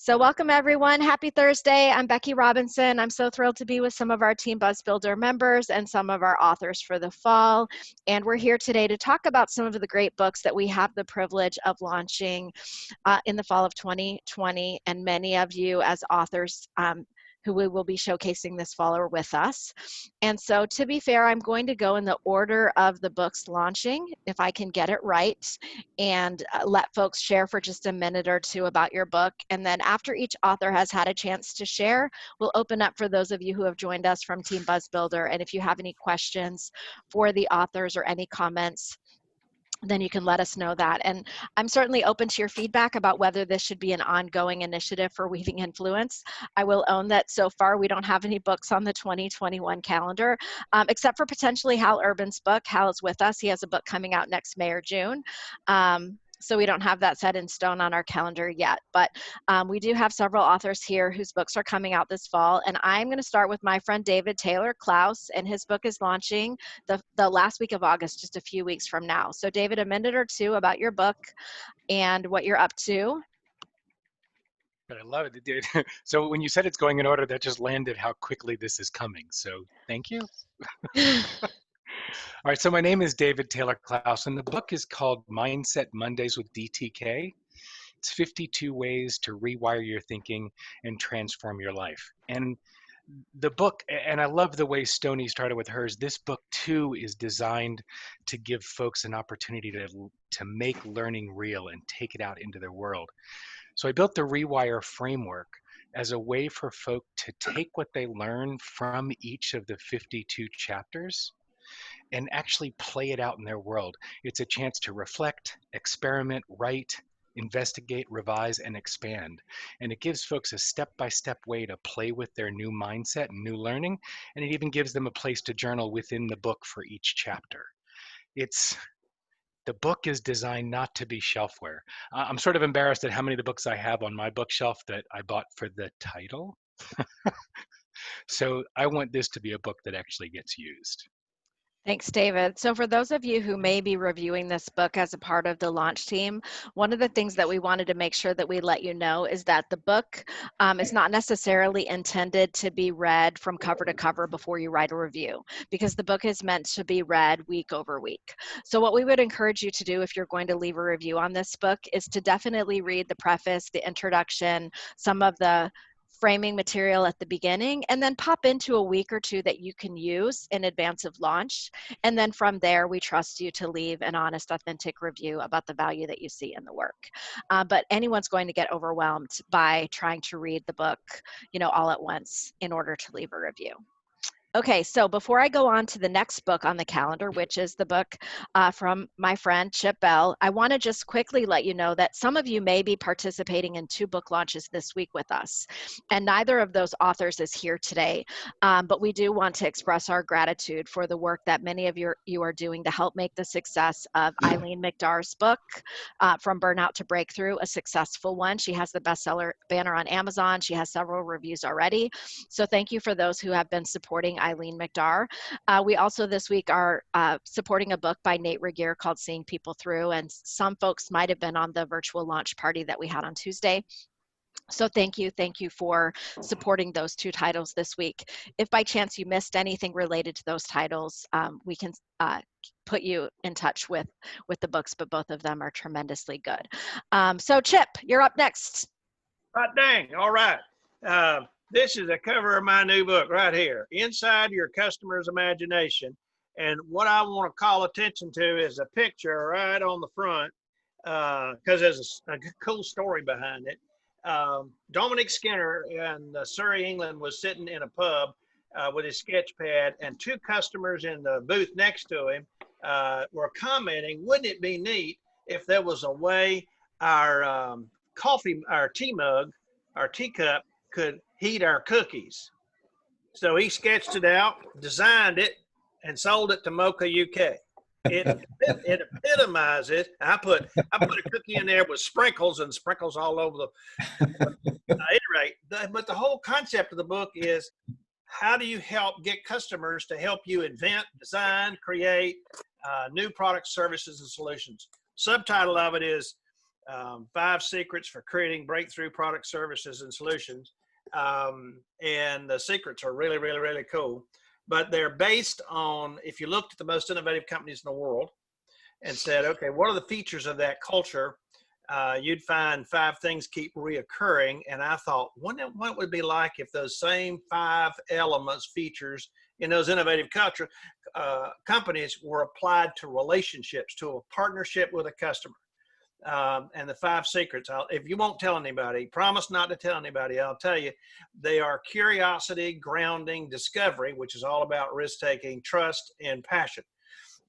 So welcome everyone. Happy Thursday. I'm Becky Robinson. I'm so thrilled to be with some of our Team BuzzBuilder members and some of our authors for the fall. And we're here today to talk about some of the great books that we have the privilege of launching in the fall of 2020. And many of you as authors who we will be showcasing this fall are with us. And so to be fair, I'm going to go in the order of the books launching, if I can get it right, and let folks share for just a minute or two about your book. And then after each author has had a chance to share, we'll open up for those of you who have joined us from Team BuzzBuilder. And if you have any questions for the authors or any comments, then you can let us know that. And I'm certainly open to your feedback about whether this should be an ongoing initiative for Weaving Influence. I will own that so far we don't have any books on the 2021 calendar, except for potentially Hal Urban's book. Hal is with us. He has a book coming out next May or June. So we don't have that set in stone on our calendar yet, but we do have several authors here whose books are coming out this fall. And I'm going to start with my friend David Taylor-Klaus, and his book is launching the last week of August, just a few weeks from now. So David, a minute or two about your book and what you're up to. But I love it, dude. So when you said it's going in order, that just landed how quickly this is coming. So thank you. All right, so my name is David Taylor-Klaus, and the book is called Mindset Mondays with DTK. It's 52 ways to rewire your thinking and transform your life. And the book, and I love the way Stoney started with hers, this book too is designed to give folks an opportunity to make learning real and take it out into their world. So I built the Rewire framework as a way for folk to take what they learn from each of the 52 chapters and actually play it out in their world. It's a chance to reflect, experiment, write, investigate, revise, and expand. And it gives folks a step-by-step way to play with their new mindset and new learning. And it even gives them a place to journal within the book for each chapter. The book is designed not to be shelfware. I'm sort of embarrassed at how many of the books I have on my bookshelf that I bought for the title. So I want this to be a book that actually gets used. Thanks, David. So for those of you who may be reviewing this book as a part of the launch team, one of the things that we wanted to make sure that we let you know is that the book is not necessarily intended to be read from cover to cover before you write a review, because the book is meant to be read week over week. So what we would encourage you to do if you're going to leave a review on this book is to definitely read the preface, the introduction, some of the framing material at the beginning, and then pop into a week or two that you can use in advance of launch. And then from there, we trust you to leave an honest, authentic review about the value that you see in the work. But anyone's going to get overwhelmed by trying to read the book, all at once in order to leave a review. Okay, so before I go on to the next book on the calendar, which is the book from my friend Chip Bell, I want to just quickly let you know that some of you may be participating in 2 book launches this week with us, and neither of those authors is here today, but we do want to express our gratitude for the work that many of you are doing to help make the success of Eileen McDar's book, From Burnout to Breakthrough, a successful one. She has the bestseller banner on Amazon. She has several reviews already. So thank you for those who have been supporting Eileen McDar. We also this week are supporting a book by Nate Regier called Seeing People Through, and some folks might have been on the virtual launch party that we had on Tuesday. So thank you for supporting those 2 titles this week. If by chance you missed anything related to those titles, we can put you in touch with the books, but both of them are tremendously good. So Chip, you're up next. Hot dang, all right. This is a cover of my new book right here, Inside Your Customer's Imagination. And what I want to call attention to is a picture right on the front, because there's a cool story behind it. Dominic Skinner in Surrey, England, was sitting in a pub with his sketch pad, and 2 customers in the booth next to him were commenting, wouldn't it be neat if there was a way our tea mug, our teacup, could heat our cookies. So he sketched it out, designed it, and sold it to Mocha UK. It epitomizes. I put a cookie in there with sprinkles and sprinkles all over the. At any rate, but the whole concept of the book is how do you help get customers to help you invent, design, create new products, services, and solutions. Subtitle of it is 5 secrets for creating breakthrough product services and solutions. And the secrets are really, really, really cool. But they're based on, if you looked at the most innovative companies in the world and said, okay, what are the features of that culture? You'd find 5 things keep reoccurring. And I thought, what would it be like if those same 5 elements, features in those innovative culture companies were applied to relationships, to a partnership with a customer? And the 5 secrets, if you won't tell anybody, promise not to tell anybody, I'll tell you, they are curiosity, grounding, discovery, which is all about risk-taking, trust, and passion.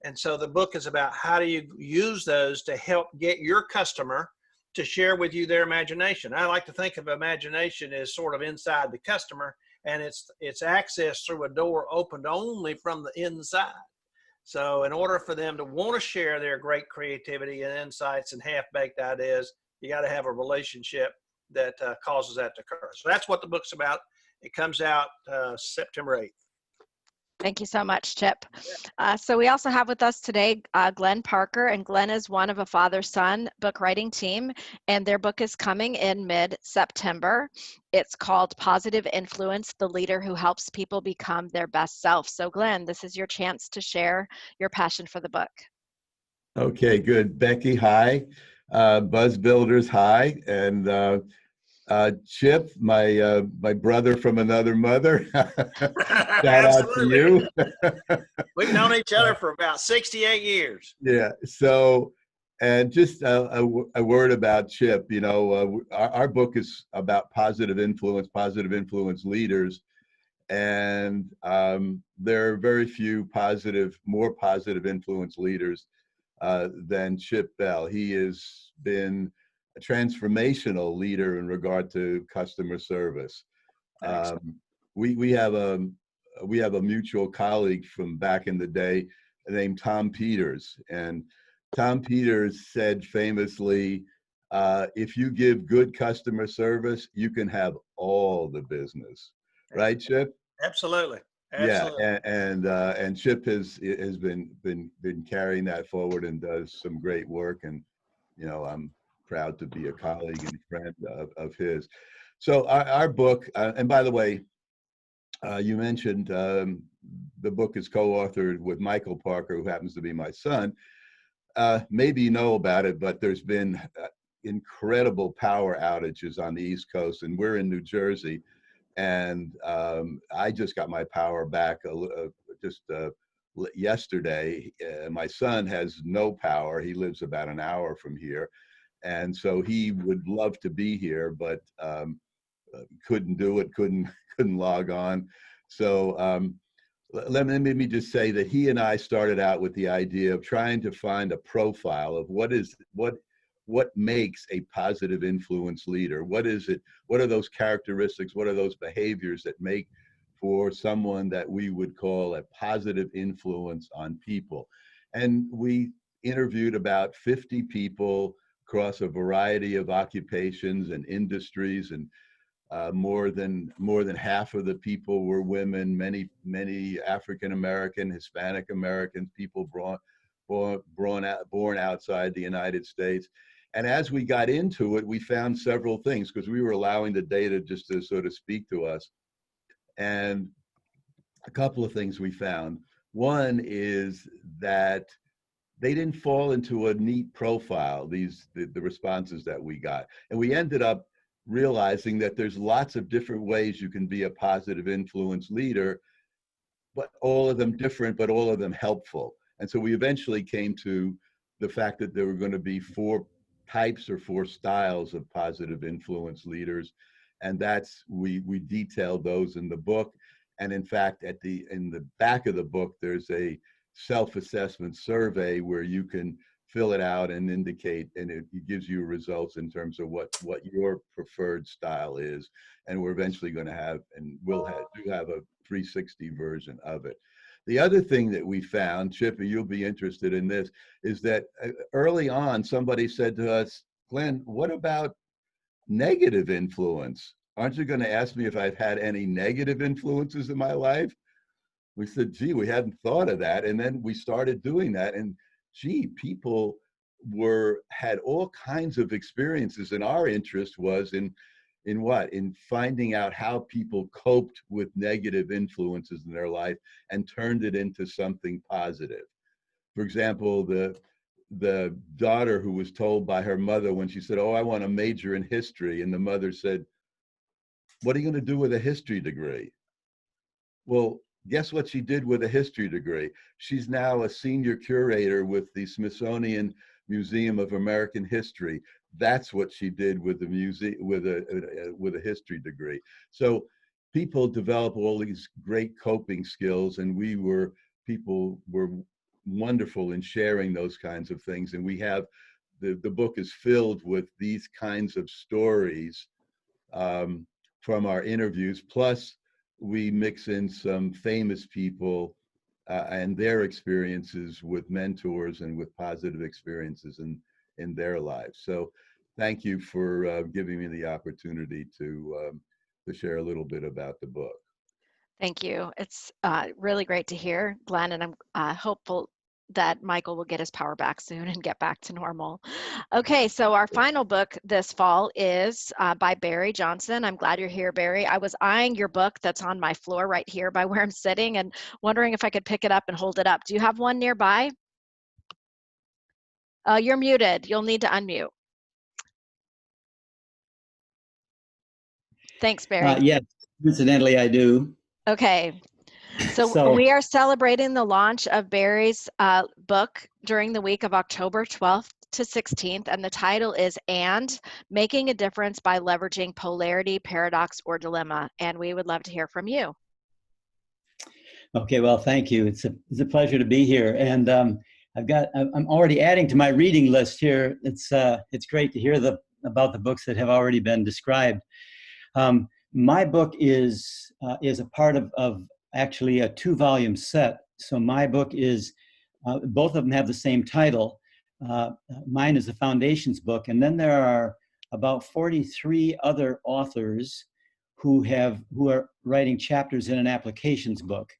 And so the book is about how do you use those to help get your customer to share with you their imagination. I like to think of imagination as sort of inside the customer, and it's access through a door opened only from the inside. So in order for them to want to share their great creativity and insights and half-baked ideas, you got to have a relationship that causes that to occur. So that's what the book's about. It comes out September 8th. Thank you so much, Chip. So we also have with us today Glenn Parker, and Glenn is one of a father-son book writing team, and their book is coming in mid-September. It's called Positive Influence, the Leader Who Helps People Become Their Best Self. So Glenn, this is your chance to share your passion for the book. Okay, good. Becky, hi. Buzz Builders, hi. And Chip, my brother from another mother. Shout out to you. We've known each other for about 68 years. Yeah. So, and just a word about Chip. You know, our book is about positive influence leaders, and there are very few more positive influence leaders than Chip Bell. He has been a transformational leader in regard to customer service. We have a mutual colleague from back in the day named Tom Peters, and Tom Peters said famously, if you give good customer service, you can have all the business. Right, Chip? Absolutely. Absolutely. Yeah, and Chip has been carrying that forward and does some great work, and you know, I'm proud to be a colleague and friend of his. So our book, and by the way, you mentioned the book is co-authored with Michael Parker, who happens to be my son. Maybe you know about it, but there's been incredible power outages on the East Coast, and we're in New Jersey. And I just got my power back yesterday. My son has no power. He lives about an hour from here. And so he would love to be here, but couldn't do it, couldn't log on. So let me just say that he and I started out with the idea of trying to find a profile of what makes a positive influence leader. What is it? What are those characteristics? What are those behaviors that make for someone that we would call a positive influence on people? And we interviewed about 50 people across a variety of occupations and industries, and more than half of the people were women. Many African American, Hispanic Americans, people born outside the United States. And as we got into it, we found several things because we were allowing the data just to sort of speak to us. And a couple of things we found. One is that they didn't fall into a neat profile, the responses that we got. And we ended up realizing that there's lots of different ways you can be a positive influence leader, but all of them different, but all of them helpful. And so we eventually came to the fact that there were going to be 4 types or 4 styles of positive influence leaders. And we detailed those in the book. And in fact, in the back of the book, there's a self-assessment survey where you can fill it out and indicate, and it gives you results in terms of what your preferred style is. And we're eventually going to have, and do have a 360 version of it. The other thing that we found, Chip, and you'll be interested in this, is that early on, somebody said to us, Glenn, what about negative influence? Aren't you going to ask me if I've had any negative influences in my life? We said, gee, we hadn't thought of that. And then we started doing that. And gee, people had all kinds of experiences, and our interest was in what? In finding out how people coped with negative influences in their life and turned it into something positive. For example, the daughter who was told by her mother when she said, "Oh, I want to major in history," and the mother said, "What are you going to do with a history degree?" Well, guess what she did with a history degree? She's now a senior curator with the Smithsonian Museum of American History. That's what she did with the with a history degree. So people develop all these great coping skills, and people were wonderful in sharing those kinds of things. And we have the book is filled with these kinds of stories from our interviews. Plus, we mix in some famous people and their experiences with mentors and with positive experiences in their lives. So thank you for giving me the opportunity to share a little bit about the book. Thank you. It's really great to hear, Glenn, and I'm hopeful that Michael will get his power back soon and get back to normal. Okay, so our final book this fall is by Barry Johnson. I'm glad you're here, Barry. I was eyeing your book that's on my floor right here by where I'm sitting and wondering if I could pick it up and hold it up. Do you have one nearby? You're muted. You'll need to unmute. Thanks, Barry. Yes, incidentally, I do. Okay. So we are celebrating the launch of Barry's book during the week of October 12th to 16th, and the title is "And Making a Difference by Leveraging Polarity, Paradox, or Dilemma." And we would love to hear from you. Okay, well, thank you. It's a pleasure to be here, and I'm already adding to my reading list here. It's great to hear about the books that have already been described. My book is a part of actually a 2-volume set. So my book is, both of them have the same title. Mine is a foundations book, and then there are about 43 other authors who are writing chapters in an applications book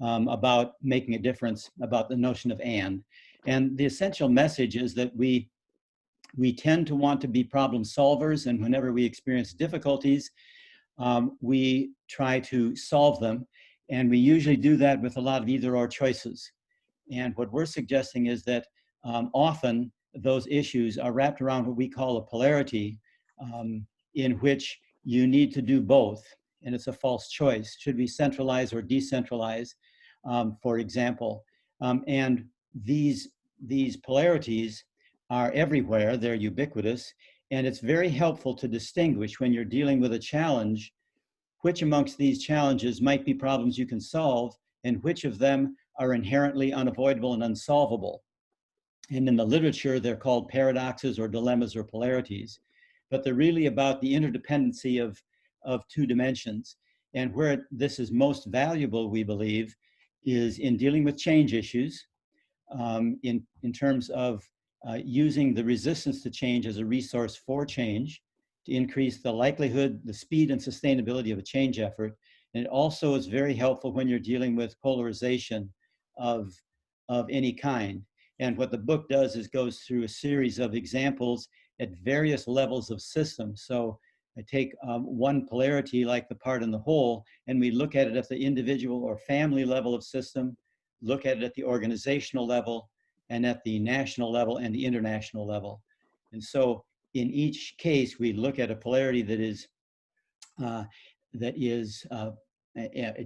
about making a difference, about the notion of and. And the essential message is that we tend to want to be problem solvers, and whenever we experience difficulties, we try to solve them. And we usually do that with a lot of either-or choices. And what we're suggesting is that often those issues are wrapped around what we call a polarity, in which you need to do both. And it's a false choice. Should we centralize or decentralize, for example? And these polarities are everywhere. They're ubiquitous. And it's very helpful to distinguish when you're dealing with a challenge, which amongst these challenges might be problems you can solve and which of them are inherently unavoidable and unsolvable. And in the literature, they're called paradoxes or dilemmas or polarities, but they're really about the interdependency of 2 dimensions. And where this is most valuable, we believe, is in dealing with change issues, in terms of using the resistance to change as a resource for change, to increase the likelihood, the speed, and sustainability of a change effort. And it also is very helpful when you're dealing with polarization of any kind. And what the book does is goes through a series of examples at various levels of systems. So I take one polarity like the part and the whole, and we look at it at the individual or family level of system, look at it at the organizational level, and at the national level and the international level. And so in each case, we look at a polarity that is a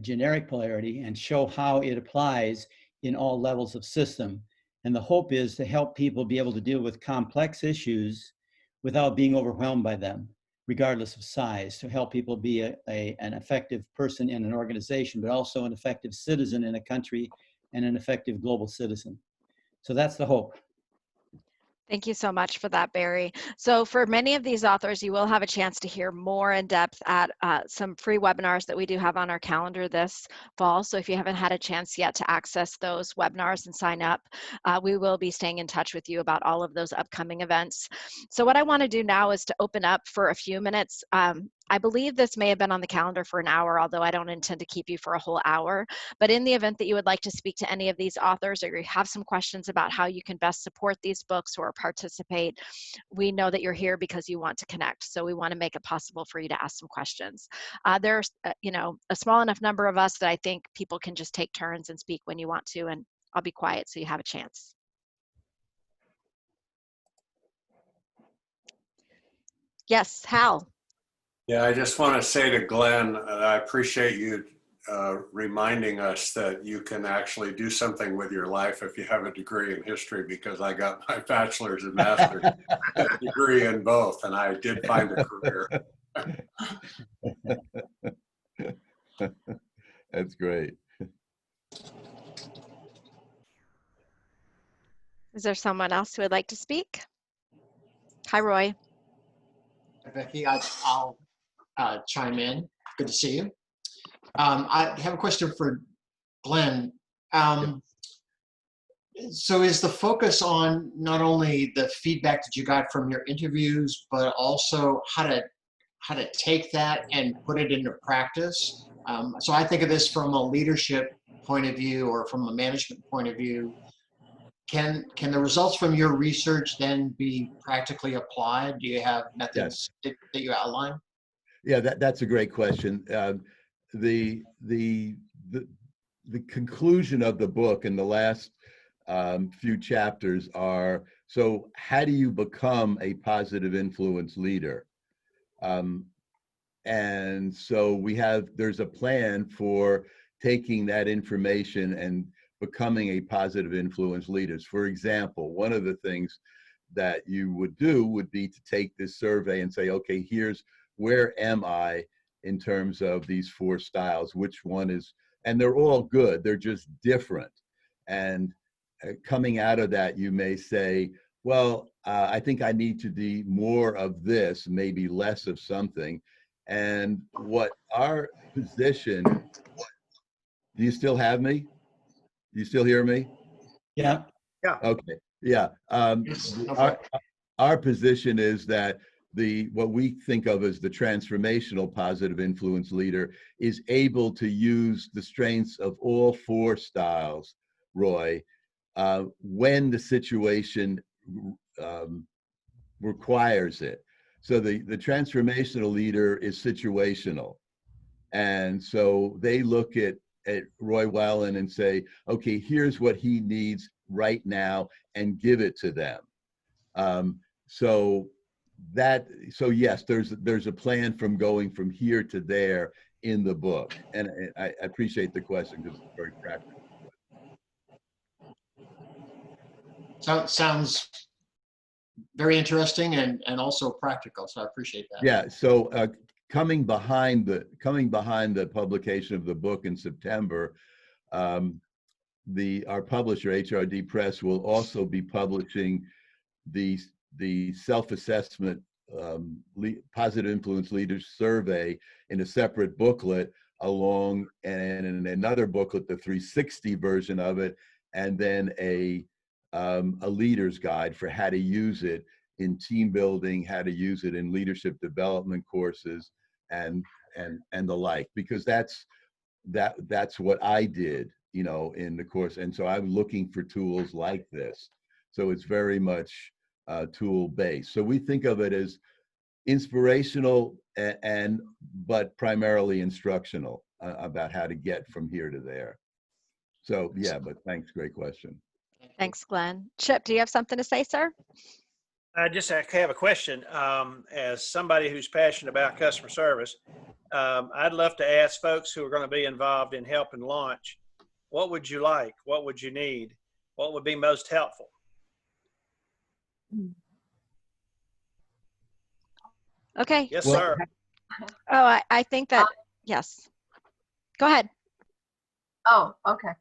generic polarity and show how it applies in all levels of system. And the hope is to help people be able to deal with complex issues without being overwhelmed by them, regardless of size, to help people be an effective person in an organization, but also an effective citizen in a country and an effective global citizen. So that's the hope. Thank you so much for that, Barry. So for many of these authors, you will have a chance to hear more in depth at some free webinars that we do have on our calendar this fall. So if you haven't had a chance yet to access those webinars and sign up, we will be staying in touch with you about all of those upcoming events. So what I want to do now is to open up for a few minutes I believe this may have been on the calendar for an hour, although I don't intend to keep you for a whole hour. But in the event that you would like to speak to any of these authors, or you have some questions about how you can best support these books or participate, we know that you're here because you want to connect. So we want to make it possible for you to ask some questions. There's, a small enough number of us that I think people can just take turns and speak when you want to, and I'll be quiet so you have a chance. Yes, Hal. Yeah, I just want to say to Glenn, I appreciate you reminding us that you can actually do something with your life if you have a degree in history, because I got my bachelor's and master's degree in both, and I did find a career. That's great. Is there someone else who would like to speak? Hi, Roy. Becky, I'll chime in. Good to see you. I have a question for Glenn. So is the focus on not only the feedback that you got from your interviews, but also how to take that and put it into practice? So I think of this from a leadership point of view or from a management point of view. Can the results from your research then be practically applied? Do you have methods that you outline? Yeah, that's a great question. The conclusion of the book in the last few chapters are, so how do you become a positive influence leader? And so there's a plan for taking that information and becoming a positive influence leaders. For example, one of the things that you would do would be to take this survey and say, okay, here's where am I in terms of these 4 styles, which one is, and they're all good, they're just different. And coming out of that, you may say, well, I think I need to do more of this, maybe less of something. And what our position, do you still have me? Do you still hear me? Yeah. Yeah. Okay. Yeah. Our position is that what we think of as the transformational positive influence leader is able to use the strengths of all 4 styles, Roy, when the situation requires it. So the transformational leader is situational. And so they look at Roy Wellen and say, okay, here's what he needs right now, and give it to them. So yes, there's a plan from going from here to there in the book. And I appreciate the question because it's very practical. So sounds very interesting and also practical. So I appreciate that. Yeah. So coming behind the publication of the book in September, our publisher HRD Press will also be publishing the self-assessment positive influence leaders survey in a separate booklet, and in another booklet, the 360 version of it, and then a leader's guide for how to use it in team building, how to use it in leadership development courses, and the like, because that's what I did, in the course. And so I'm looking for tools like this. So it's very much tool based. So we think of it as inspirational but primarily instructional about how to get from here to there. So yeah, but thanks, great question. Thanks, Glenn. Chip, do you have something to say, sir? I just have a question. As somebody who's passionate about customer service, I'd love to ask folks who are going to be involved in helping launch, what would you like? What would you need? What would be most helpful? Okay. Yes, sir. Oh, I think that, yes. Go ahead. Oh, okay.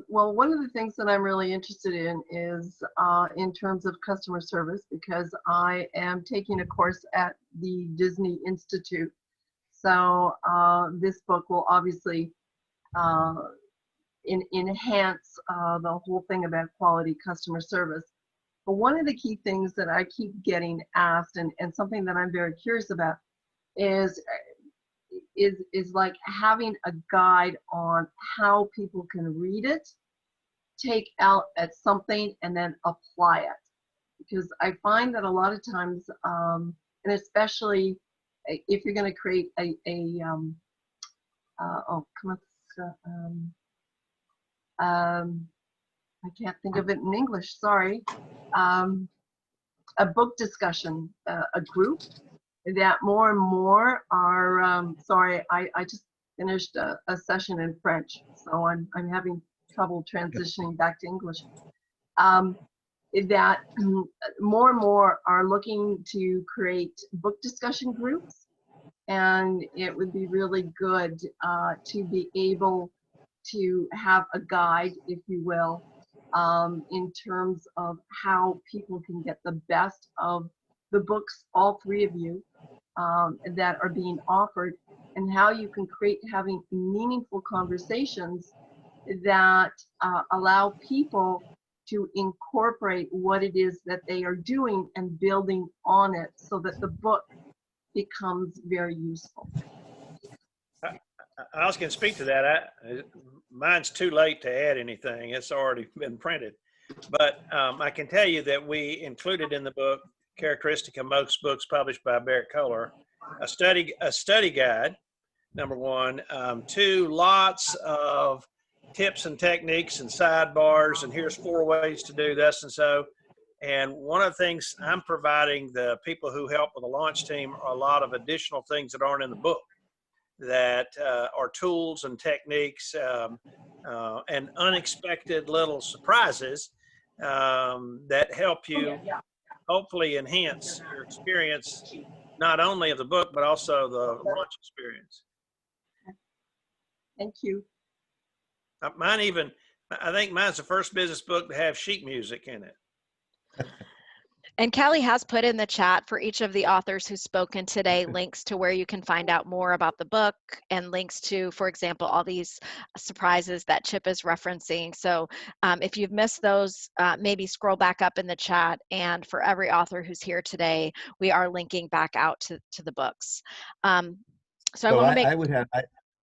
Well, one of the things that I'm really interested in is in terms of customer service, because I am taking a course at the Disney Institute. So this book will obviously enhance the whole thing about quality customer service. But one of the key things that I keep getting asked, and something that I'm very curious about, is is like having a guide on how people can read it, take out at something, and then apply it. Because I find that a lot of times, and especially if you're going to create I can't think of it in English, sorry, a book discussion, a group, that more and more are, sorry, I just finished a session in French, so I'm having trouble transitioning back to English. That more and more are looking to create book discussion groups, and it would be really good to be able to have a guide, if you will, in terms of how people can get the best of the books, all three of you, that are being offered, and how you can create having meaningful conversations that allow people to incorporate what it is that they are doing and building on it, so that the book becomes very useful. I was going to speak to that. Mine's too late to add anything. It's already been printed. But I can tell you that we included in the book, characteristic of most books published by Barrett Kohler, a study guide, number one. Two, lots of tips and techniques and sidebars, and here's 4 ways to do this and so. And one of the things I'm providing the people who help with the launch team are a lot of additional things that aren't in the book, that are tools and techniques and unexpected little surprises that help you hopefully enhance your experience, not only of the book, but also the launch experience. Thank you. I think mine's the first business book to have sheet music in it. And Callie has put in the chat for each of the authors who've spoken today links to where you can find out more about the book, and links to, for example, all these surprises that Chip is referencing. So if you've missed those, maybe scroll back up in the chat, and for every author who's here today, we are linking back out to the books. So I want to make...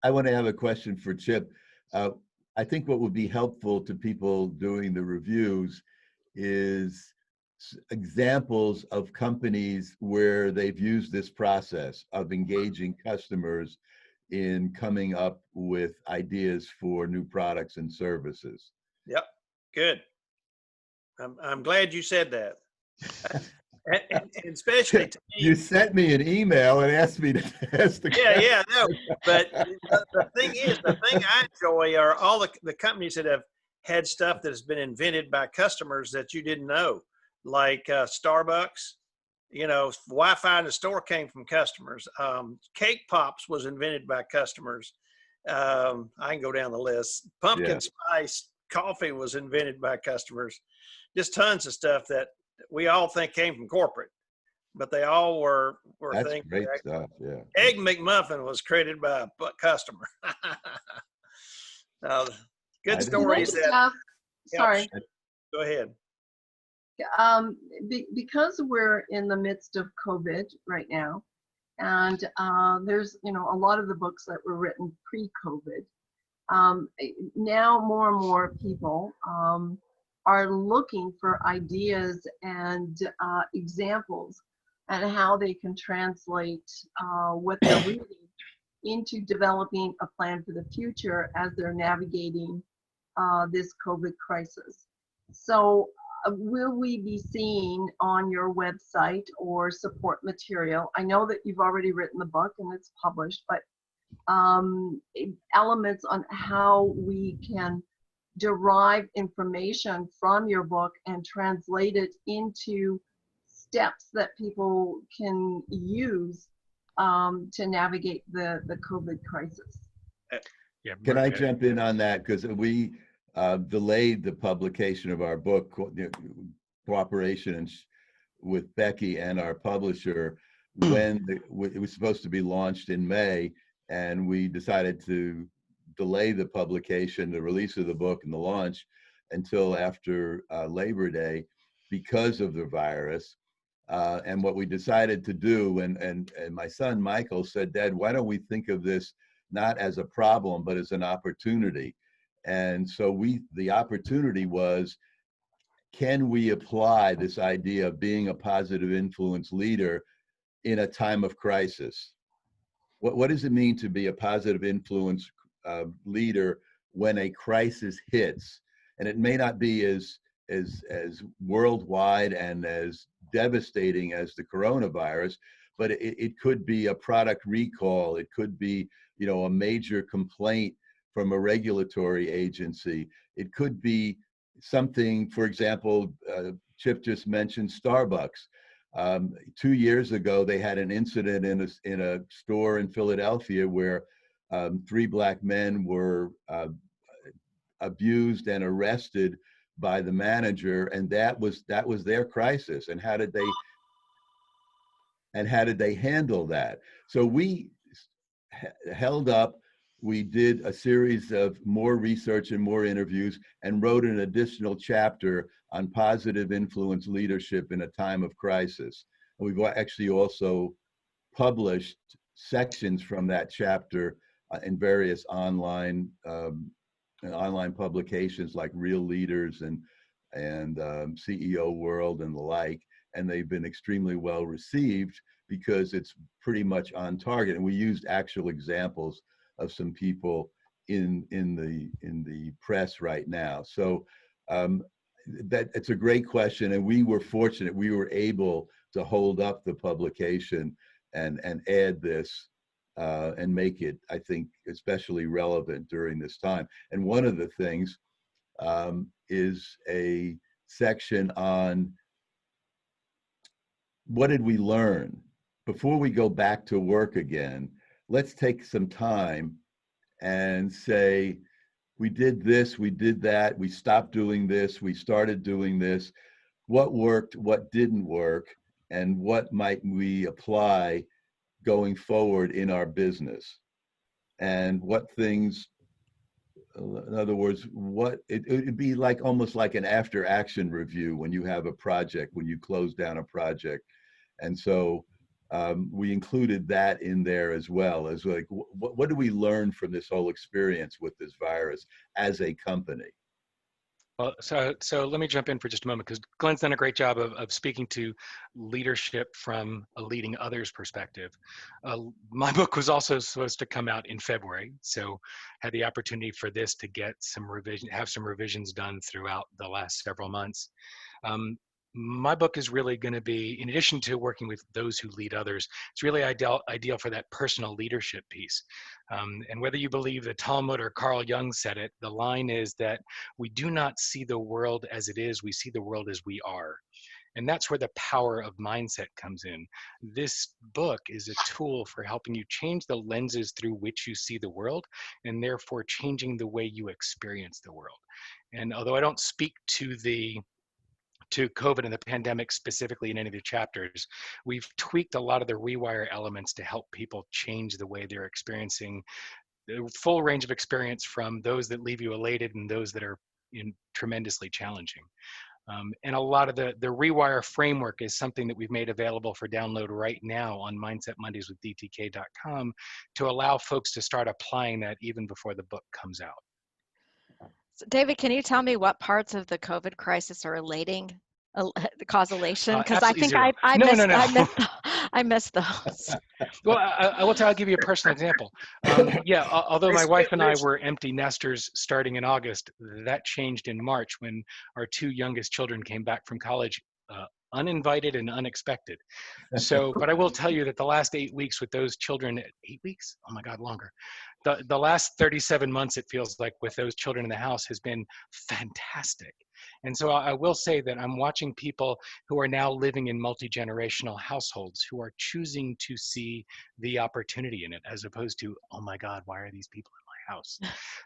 I want to have a question for Chip. I think what would be helpful to people doing the reviews is examples of companies where they've used this process of engaging customers in coming up with ideas for new products and services. Yep, good. I'm glad you said that. And especially to me, you sent me an email and asked me to ask the question. Yeah, no. But the thing I enjoy are all the companies that have had stuff that has been invented by customers that you didn't know, like Starbucks. You know, Wi-Fi in the store came from customers. Cake Pops was invented by customers. I can go down the list. Pumpkin spice coffee was invented by customers. Just tons of stuff that we all think came from corporate, but they all were That's things. great stuff. Yeah. Egg McMuffin was created by a customer. Good stories. Sorry. Go ahead. Because we're in the midst of COVID right now, and there's a lot of the books that were written pre-COVID. Now more and more people are looking for ideas and examples and how they can translate what they're reading into developing a plan for the future as they're navigating this COVID crisis. So will we be seeing on your website or support material? I know that you've already written the book and it's published, but elements on how we can derive information from your book and translate it into steps that people can use to navigate the COVID crisis. Yeah, Can I jump in on that? Because we delayed the publication of our book, cooperation with Becky and our publisher, when it was supposed to be launched in May, and we decided to delay the publication, the release of the book and the launch until after Labor Day because of the virus. And what we decided to do, and my son Michael said, Dad, why don't we think of this not as a problem, but as an opportunity? And so the opportunity was, can we apply this idea of being a positive influence leader in a time of crisis? What does it mean to be a positive influence leader when a crisis hits? And it may not be as worldwide and as devastating as the coronavirus, but it could be a product recall. It could be, you know, a major complaint from a regulatory agency. It could be something, for example, Chip just mentioned Starbucks. 2 years ago, they had an incident in a store in Philadelphia where 3 Black men were abused and arrested by the manager, and that was their crisis. And how did they handle that? So we held up. We did a series of more research and more interviews, and wrote an additional chapter on positive influence leadership in a time of crisis. And we've actually also published sections from that chapter in various online publications like Real Leaders and CEO World and the like. And they've been extremely well received because it's pretty much on target. And we used actual examples of some people in the press right now. So that it's a great question, and we were fortunate. We were able to hold up the publication and add this and make it, I think, especially relevant during this time. And one of the things is a section on what did we learn before we go back to work again. Let's take some time and say, we did this, we did that, we stopped doing this, we started doing this. What worked, what didn't work, and what might we apply going forward in our business? And what things, in other words, what it'd be like, almost like an after action review when you have a project, when you close down a project. And so we included that in there as well, as like, what do we learn from this whole experience with this virus as a company? Well, so let me jump in for just a moment, because Glenn's done a great job of speaking to leadership from a leading others perspective. My book was also supposed to come out in February, so had the opportunity for this to get some have some revisions done throughout the last several months. My book is really going to be, in addition to working with those who lead others, it's really ideal for that personal leadership piece. And whether you believe the Talmud or Carl Jung said it, the line is that we do not see the world as it is, we see the world as we are. And that's where the power of mindset comes in. This book is a tool for helping you change the lenses through which you see the world, and therefore changing the way you experience the world. And although I don't speak to COVID and the pandemic specifically in any of the chapters, we've tweaked a lot of the rewire elements to help people change the way they're experiencing the full range of experience, from those that leave you elated and those that are tremendously challenging. And a lot of the rewire framework is something that we've made available for download right now on mindsetmondayswithdtk.com to allow folks to start applying that even before the book comes out. So David, can you tell me what parts of the COVID crisis are relating, the causation? Because I think zero. I missed those. Well, I'll give you a personal example. Yeah, although my wife and I were empty nesters starting in August, that changed in March when our 2 youngest children came back from college, uninvited and unexpected. So, but I will tell you that the last 8 weeks with those children, 8 weeks? Oh my God, longer. The last 37 months, it feels like, with those children in the house has been fantastic. And so I will say that I'm watching people who are now living in multi-generational households who are choosing to see the opportunity in it, as opposed to, oh my God, why are these people in my house.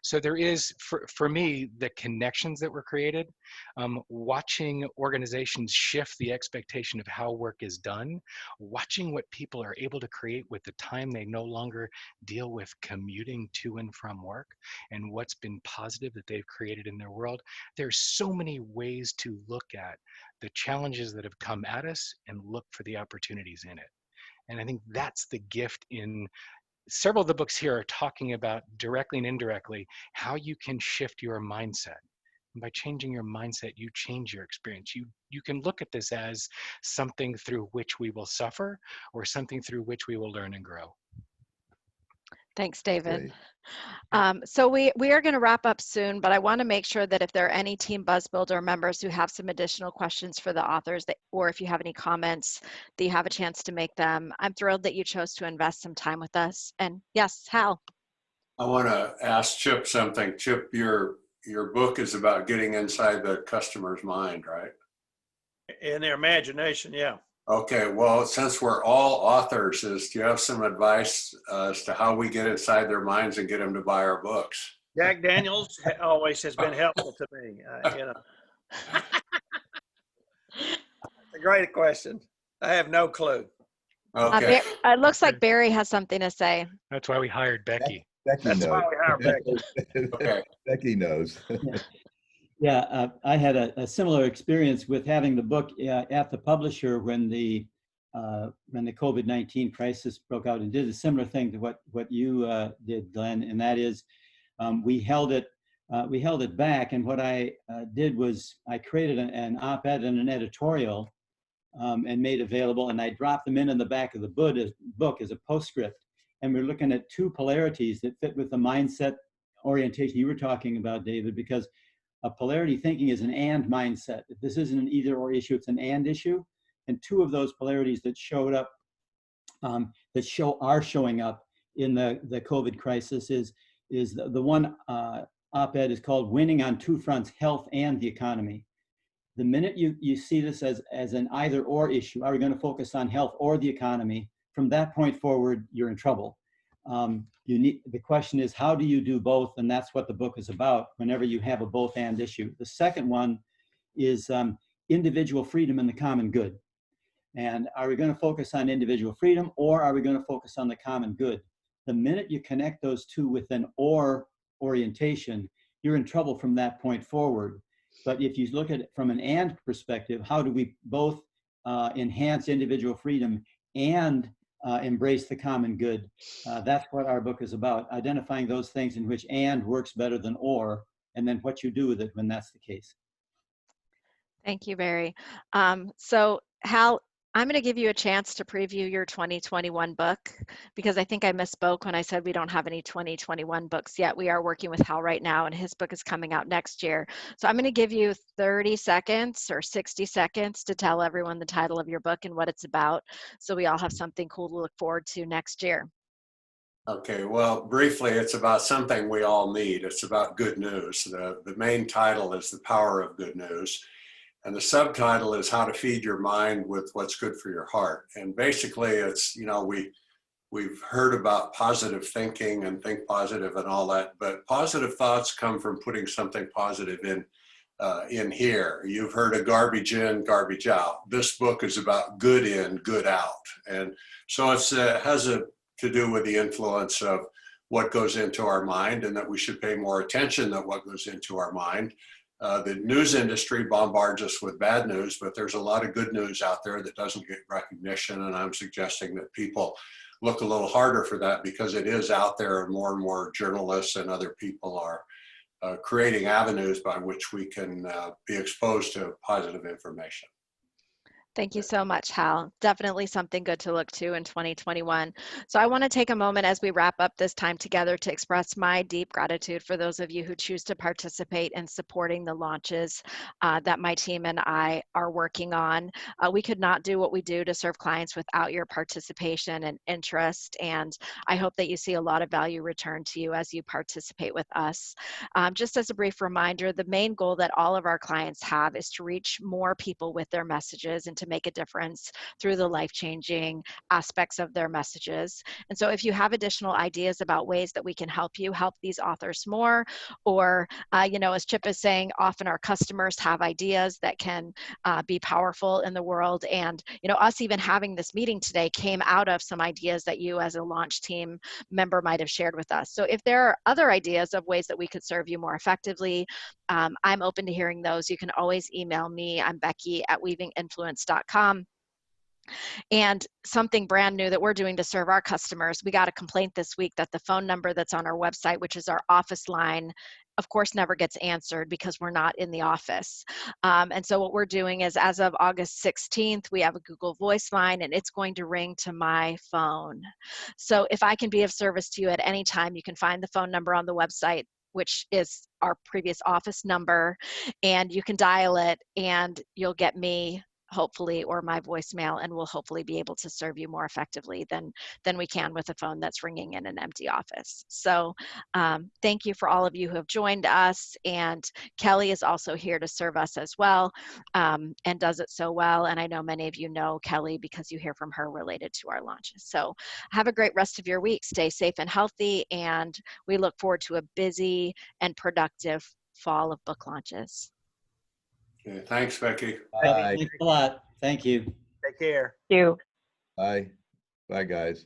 So there is, for me, the connections that were created, watching organizations shift the expectation of how work is done, watching what people are able to create with the time they no longer deal with commuting to and from work, and what's been positive that they've created in their world. There's so many ways to look at the challenges that have come at us and look for the opportunities in it. And I think that's the gift in several of the books here are talking about directly and indirectly how you can shift your mindset. And by changing your mindset, you change your experience. You can look at this as something through which we will suffer or something through which we will learn and grow. Thanks, David. Great. So we are going to wrap up soon, but I want to make sure that if there are any Team BuzzBuilder members who have some additional questions for the authors, or if you have any comments, that you have a chance to make them. I'm thrilled that you chose to invest some time with us. And yes, Hal. I want to ask Chip something. Chip, your book is about getting inside the customer's mind, right? In their imagination, yeah. Okay, well, since we're all authors, do you have some advice as to how we get inside their minds and get them to buy our books? Jack Daniels always has been helpful to me. It's a great question. I have no clue. Okay. It looks like Barry has something to say. That's why we hired Becky. Becky That's knows. why we hired Becky. Okay. Becky knows. Yeah, I had a similar experience with having the book at the publisher when the COVID-19 crisis broke out, and did a similar thing to what you did, Glenn, and that is we held it back. And what I did was I created an op-ed and an editorial and made available, and I dropped them in the back of the book as a postscript. And we're looking at two polarities that fit with the mindset orientation you were talking about, David, because a polarity thinking is an and mindset. If this isn't an either or issue, it's an and issue. And two of those polarities that showed up, are showing up in the COVID crisis is the one op-ed is called Winning on Two Fronts, Health and the Economy. The minute you see this as an either or issue, are we going to focus on health or the economy? From that point forward, you're in trouble. The question is, how do you do both? And that's what the book is about whenever you have a both and issue. The second one is individual freedom and the common good. And are we going to focus on individual freedom, or are we going to focus on the common good? The minute you connect those two with an or orientation, you're in trouble from that point forward. But if you look at it from an and perspective, how do we both enhance individual freedom and embrace the common good? That's what our book is about, identifying those things in which and works better than or, and then what you do with it when that's the case. Thank you, Barry. So Hal, I'm going to give you a chance to preview your 2021 book, because I think I misspoke when I said we don't have any 2021 books yet. We are working with Hal right now, and his book is coming out next year. So I'm going to give you 30 seconds or 60 seconds to tell everyone the title of your book and what it's about, so we all have something cool to look forward to next year. Okay, well, briefly, it's about something we all need. It's about good news. The main title is The Power of Good News. And the subtitle is How to Feed Your Mind with What's Good for Your Heart. And basically it's, we've heard about positive thinking and think positive and all that, but positive thoughts come from putting something positive in here. You've heard of garbage in, garbage out. This book is about good in, good out. And so it has to do with the influence of what goes into our mind, and that we should pay more attention to what goes into our mind. The news industry bombards us with bad news, but there's a lot of good news out there that doesn't get recognition. And I'm suggesting that people look a little harder for that, because it is out there, and more journalists and other people are creating avenues by which we can be exposed to positive information. Thank you so much, Hal. Definitely something good to look to in 2021. So I want to take a moment as we wrap up this time together to express my deep gratitude for those of you who choose to participate in supporting the launches that my team and I are working on. We could not do what we do to serve clients without your participation and interest, and I hope that you see a lot of value returned to you as you participate with us. Just as a brief reminder, the main goal that all of our clients have is to reach more people with their messages and to make a difference through the life-changing aspects of their messages. And so if you have additional ideas about ways that we can help you help these authors more, or, you know, as Chip is saying, often our customers have ideas that can be powerful in the world. And, you know, us even having this meeting today came out of some ideas that you as a launch team member might have shared with us. So if there are other ideas of ways that we could serve you more effectively, I'm open to hearing those. You can always email me. I'm Becky at weavinginfluence.com. And something brand new that we're doing to serve our customers, we got a complaint this week that the phone number that's on our website, which is our office line, of course, never gets answered because we're not in the office. And so what we're doing is, as of August 16th, we have a Google Voice line, and it's going to ring to my phone. So if I can be of service to you at any time, you can find the phone number on the website, which is our previous office number, and you can dial it and you'll get me, hopefully, or my voicemail, and we'll hopefully be able to serve you more effectively than we can with a phone that's ringing in an empty office. So thank you for all of you who have joined us, and Kelly is also here to serve us as well, and does it so well. And I know many of you know Kelly because you hear from her related to our launches. So have a great rest of your week. Stay safe and healthy, and we look forward to a busy and productive fall of book launches. Okay, thanks, Becky. Bye. Thanks a lot. Thank you. Take care. You. Bye. Bye, guys.